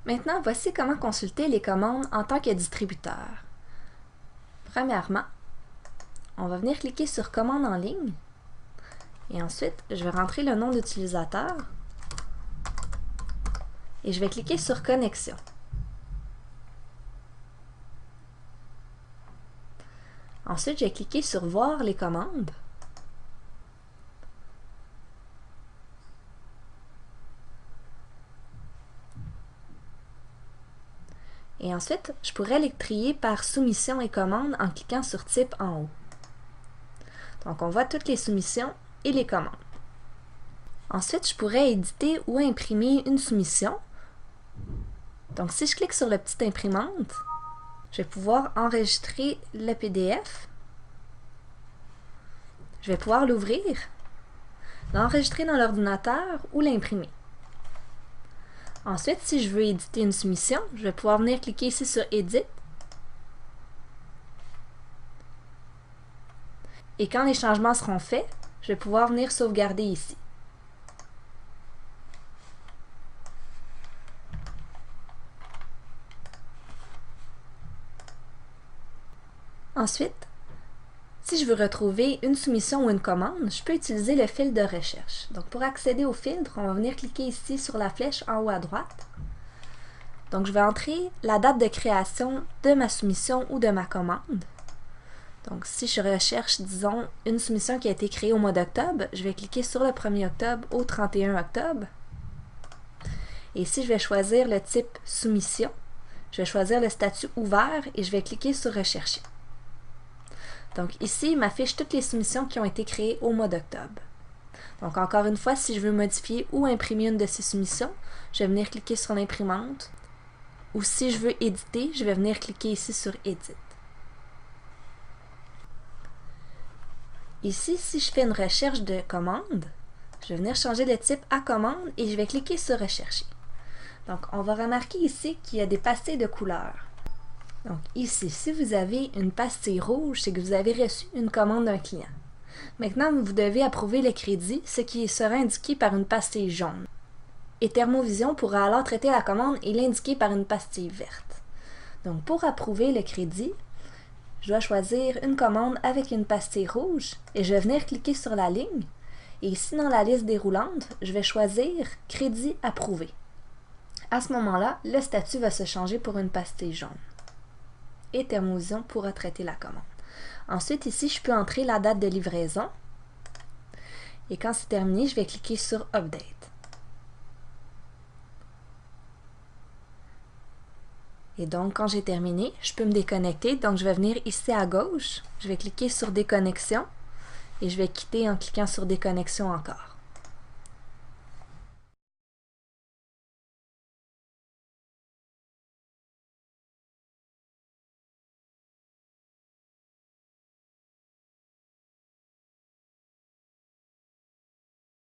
Maintenant, voici comment consulter les commandes en tant que distributeur. Premièrement, on va venir cliquer sur Commande en ligne et ensuite, je vais rentrer le nom d'utilisateur et je vais cliquer sur Connexion. Ensuite, je vais cliquer sur Voir les commandes. Et ensuite, je pourrais les trier par soumission et commande en cliquant sur Type en haut. Donc, on voit toutes les soumissions et les commandes. Ensuite, je pourrais éditer ou imprimer une soumission. Donc, si je clique sur la petite imprimante, je vais pouvoir enregistrer le PDF. Je vais pouvoir l'ouvrir, l'enregistrer dans l'ordinateur ou l'imprimer. Ensuite, si je veux éditer une soumission, je vais pouvoir venir cliquer ici sur Edit. Et quand les changements seront faits, je vais pouvoir venir sauvegarder ici. Ensuite, si je veux retrouver une soumission ou une commande, je peux utiliser le fil de recherche. Donc, pour accéder au filtre, on va venir cliquer ici sur la flèche en haut à droite. Donc, je vais entrer la date de création de ma soumission ou de ma commande. Donc, si je recherche, disons, une soumission qui a été créée au mois d'octobre, je vais cliquer sur le 1er octobre au 31 octobre. Et si je vais choisir le type soumission, je vais choisir le statut ouvert et je vais cliquer sur Rechercher. Donc ici, il m'affiche toutes les soumissions qui ont été créées au mois d'octobre. Donc encore une fois, si je veux modifier ou imprimer une de ces soumissions, je vais venir cliquer sur l'imprimante. Ou si je veux éditer, je vais venir cliquer ici sur Edit. Ici, si je fais une recherche de commande, je vais venir changer le type à commande et je vais cliquer sur Rechercher. Donc on va remarquer ici qu'il y a des pastilles de couleurs. Donc ici, si vous avez une pastille rouge, c'est que vous avez reçu une commande d'un client. Maintenant, vous devez approuver le crédit, ce qui sera indiqué par une pastille jaune. Et Thermovision pourra alors traiter la commande et l'indiquer par une pastille verte. Donc pour approuver le crédit, je dois choisir une commande avec une pastille rouge et je vais venir cliquer sur la ligne. Et ici, dans la liste déroulante, je vais choisir « Crédit approuvé ». À ce moment-là, le statut va se changer pour une pastille jaune. Et Thermovision pourra traiter la commande. Ensuite, ici, je peux entrer la date de livraison. Et quand c'est terminé, je vais cliquer sur Update. Et donc, quand j'ai terminé, je peux me déconnecter. Donc, je vais venir ici à gauche. Je vais cliquer sur Déconnexion. Et je vais quitter en cliquant sur Déconnexion encore.